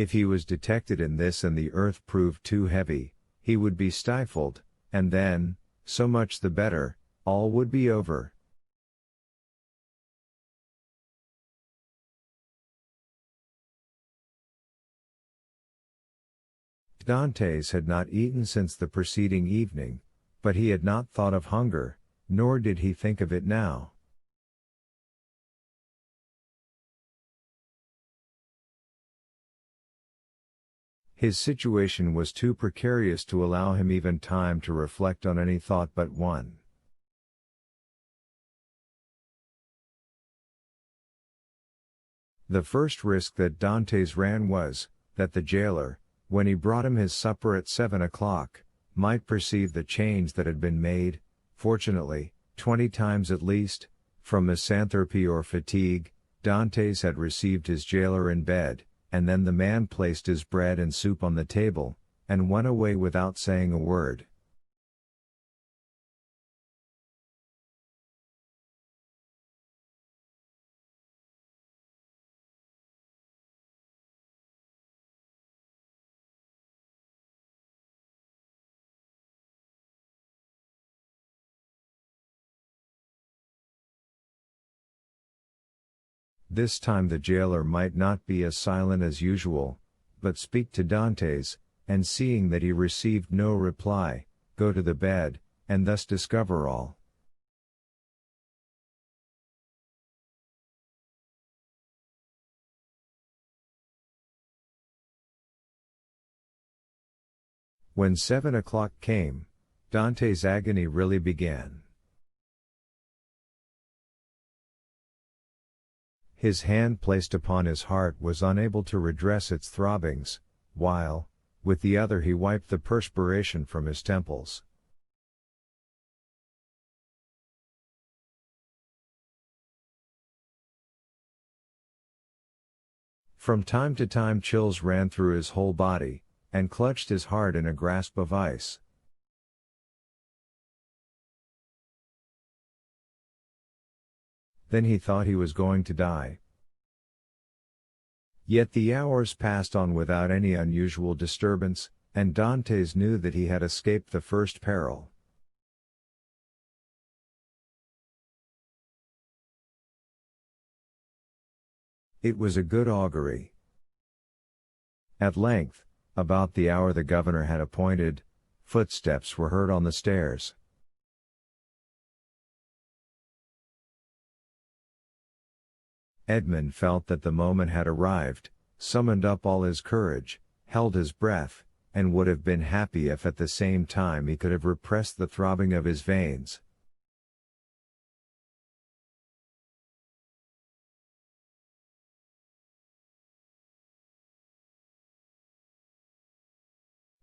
If he was detected in this and the earth proved too heavy, he would be stifled, and then, so much the better, all would be over. Dantes had not eaten since the preceding evening, but he had not thought of hunger, nor did he think of it now. His situation was too precarious to allow him even time to reflect on any thought but one. The first risk that Dantes ran was, that the jailer, when he brought him his supper at 7 o'clock, might perceive the change that had been made, fortunately, 20 times at least, from misanthropy or fatigue. Dantes had received his jailer in bed, and then the man placed his bread and soup on the table, and went away without saying a word. This time the jailer might not be as silent as usual, but speak to Dantes, and seeing that he received no reply, go to the bed, and thus discover all. When 7 o'clock came, Dantes' agony really began. His hand placed upon his heart was unable to redress its throbbings, while, with the other he wiped the perspiration from his temples. From time to time chills ran through his whole body, and clutched his heart in a grasp of ice. Then he thought he was going to die. Yet the hours passed on without any unusual disturbance, and Dantes knew that he had escaped the first peril. It was a good augury. At length, about the hour the governor had appointed, footsteps were heard on the stairs. Edmund felt that the moment had arrived, summoned up all his courage, held his breath, and would have been happy if at the same time he could have repressed the throbbing of his veins.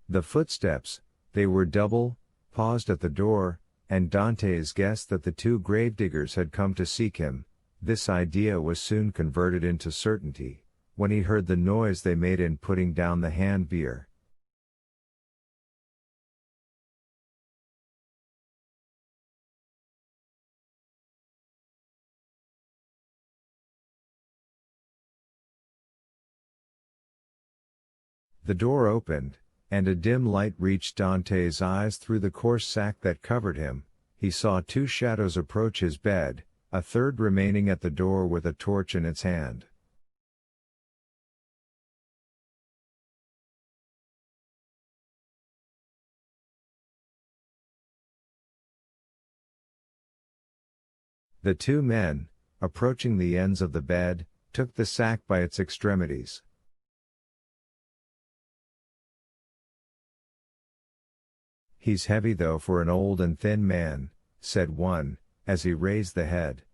The footsteps, they were double, paused at the door, and Dantes guessed that the two gravediggers had come to seek him. This idea was soon converted into certainty, when he heard the noise they made in putting down the hand bier. The door opened, and a dim light reached Dantes' eyes through the coarse sack that covered him. He saw two shadows approach his bed, a third remaining at the door with a torch in its hand. The two men, approaching the ends of the bed, took the sack by its extremities. "He's heavy though for an old and thin man," said one, as he raised the head.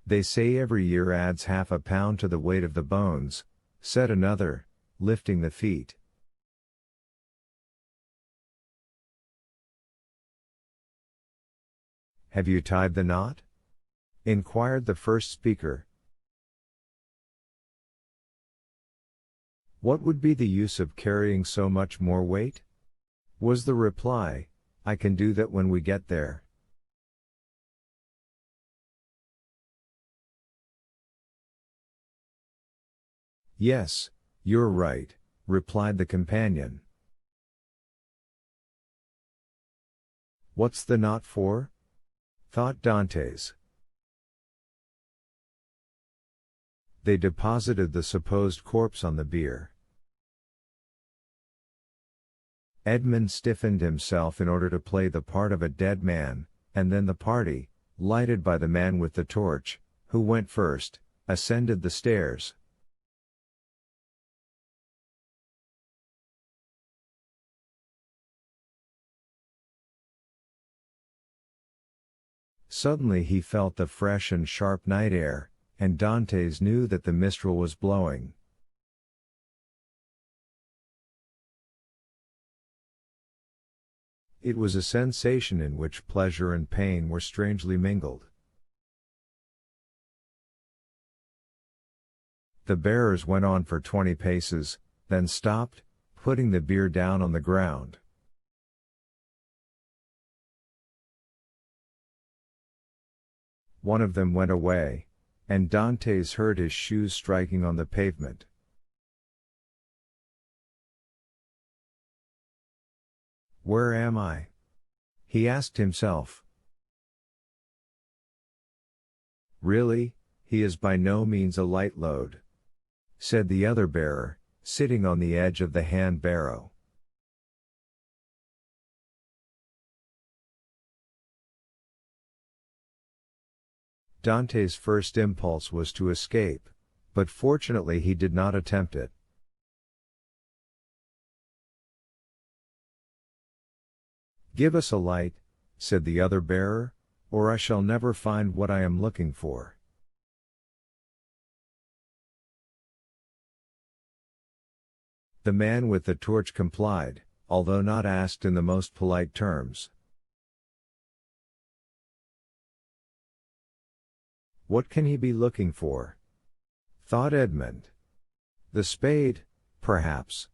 "They say every year adds half a pound to the weight of the bones," said another, lifting the feet. "Have you tied the knot?" inquired the first speaker. "What would be the use of carrying so much more weight?" was the reply. "I can do that when we get there." Yes, you're right, replied the companion. What's the knot for? Thought Dantes. They deposited the supposed corpse on the bier. Edmund stiffened himself in order to play the part of a dead man, and then the party, lighted by the man with the torch, who went first, ascended the stairs. Suddenly he felt the fresh and sharp night air, and Dantes knew that the mistral was blowing. It was a sensation in which pleasure and pain were strangely mingled. The bearers went on for 20 paces, then stopped, putting the bier down on the ground. One of them went away, and Dantes heard his shoes striking on the pavement. Where am I? He asked himself. Really, he is by no means a light load, said the other bearer, sitting on the edge of the hand barrow. Dante's first impulse was to escape, but fortunately he did not attempt it. Give us a light, said the other bearer, or I shall never find what I am looking for. The man with the torch complied, although not asked in the most polite terms. What can he be looking for? Thought Edmund. The spade, perhaps.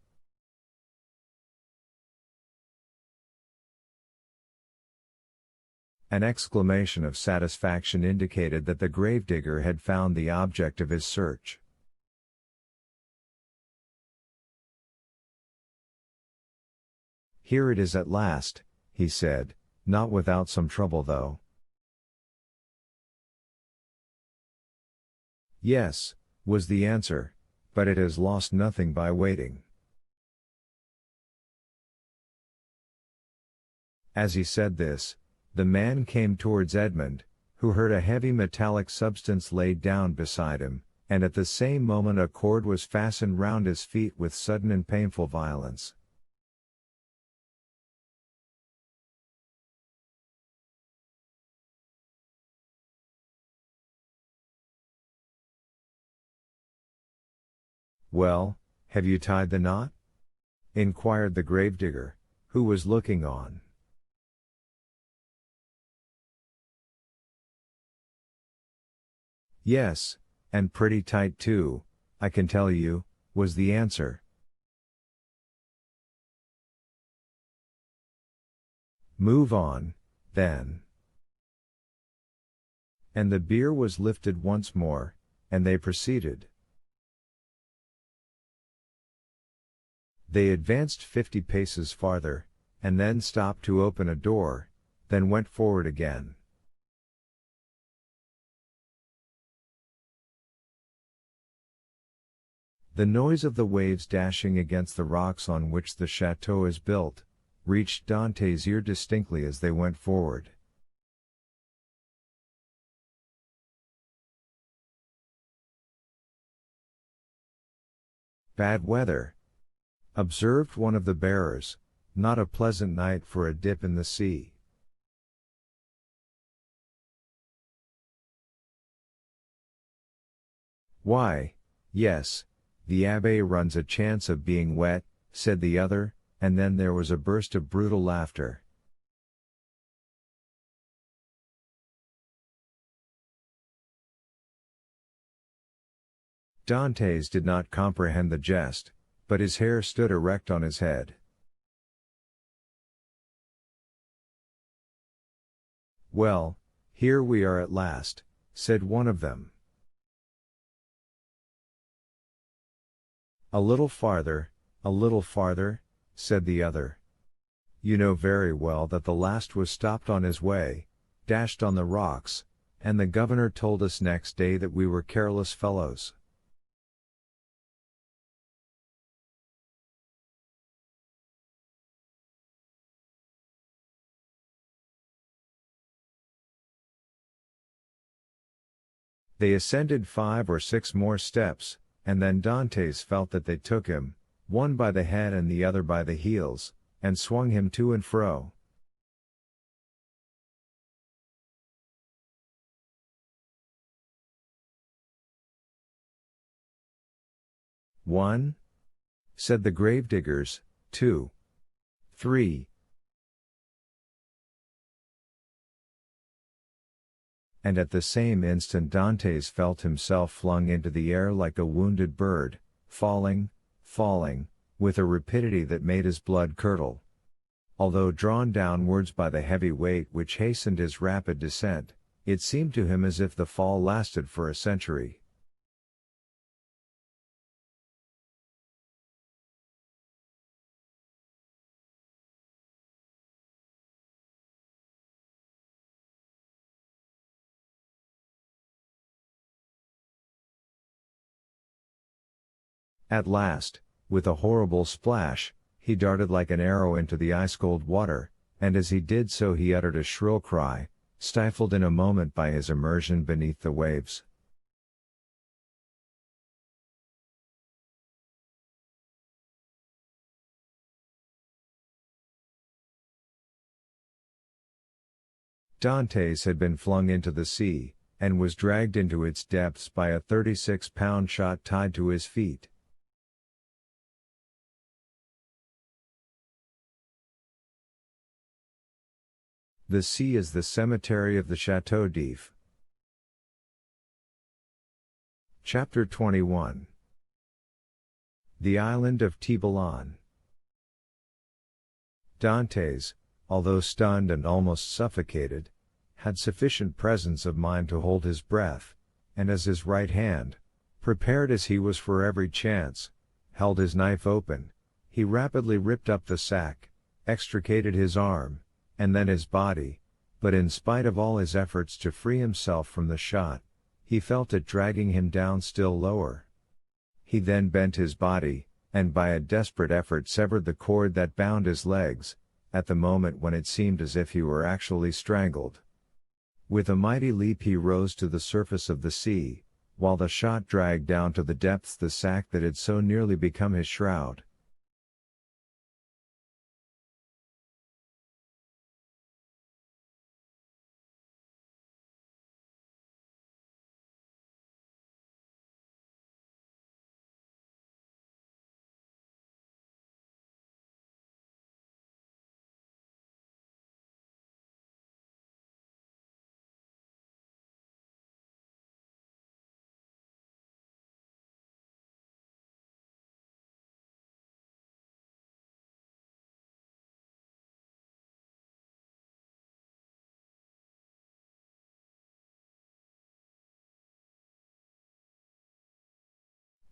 An exclamation of satisfaction indicated that the gravedigger had found the object of his search. Here it is at last, he said, not without some trouble though. Yes, was the answer, but it has lost nothing by waiting. As he said this, the man came towards Edmund, who heard a heavy metallic substance laid down beside him, and at the same moment a cord was fastened round his feet with sudden and painful violence. Well, have you tied the knot? Inquired the gravedigger, who was looking on. Yes, and pretty tight too, I can tell you, was the answer. Move on, then. And the bier was lifted once more, and they proceeded. They advanced 50 paces farther, and then stopped to open a door, then went forward again. The noise of the waves dashing against the rocks on which the chateau is built, reached Dante's ear distinctly as they went forward. Bad weather, observed one of the bearers, not a pleasant night for a dip in the sea. Why, yes, the Abbé runs a chance of being wet, said the other, and then there was a burst of brutal laughter. Dantes did not comprehend the jest, but his hair stood erect on his head. Well, here we are at last, said one of them. a little farther, said the other. You know very well that the last was stopped on his way, dashed on the rocks, and the governor told us next day that we were careless fellows. They ascended 5 or 6 more steps, and then Dantes felt that they took him, one by the head and the other by the heels, and swung him to and fro. "1," said the gravediggers, "2, 3. And at the same instant Dantes felt himself flung into the air like a wounded bird, falling, with a rapidity that made his blood curdle. Although drawn downwards by the heavy weight which hastened his rapid descent, it seemed to him as if the fall lasted for a century. At last, with a horrible splash, he darted like an arrow into the ice-cold water, and as he did so he uttered a shrill cry, stifled in a moment by his immersion beneath the waves. Dantes had been flung into the sea, and was dragged into its depths by a 36-pound shot tied to his feet. The sea is the cemetery of the Château d'If. Chapter 21. The Island of Tibulan. Dantes, although stunned and almost suffocated, had sufficient presence of mind to hold his breath, and as his right hand, prepared as he was for every chance, held his knife open, he rapidly ripped up the sack, extricated his arm, and then his body, but in spite of all his efforts to free himself from the shot, he felt it dragging him down still lower. He then bent his body, and by a desperate effort severed the cord that bound his legs, at the moment when it seemed as if he were actually strangled. With a mighty leap he rose to the surface of the sea, while the shot dragged down to the depths the sack that had so nearly become his shroud.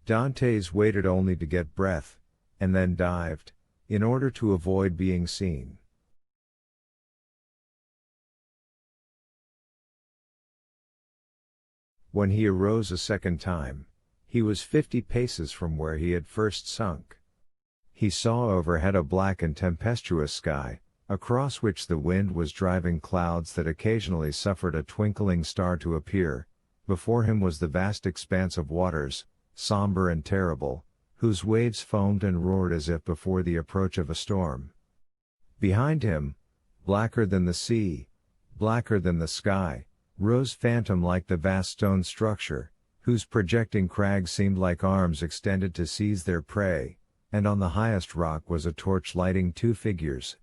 Dantes waited only to get breath, and then dived, in order to avoid being seen. When he arose a second time, he was 50 paces from where he had first sunk. He saw overhead a black and tempestuous sky, across which the wind was driving clouds that occasionally suffered a twinkling star to appear. Before him was the vast expanse of waters, somber and terrible, whose waves foamed and roared as if before the approach of a storm. Behind him, blacker than the sea, blacker than the sky, rose phantom-like the vast stone structure, whose projecting crags seemed like arms extended to seize their prey, and on the highest rock was a torch lighting 2 figures.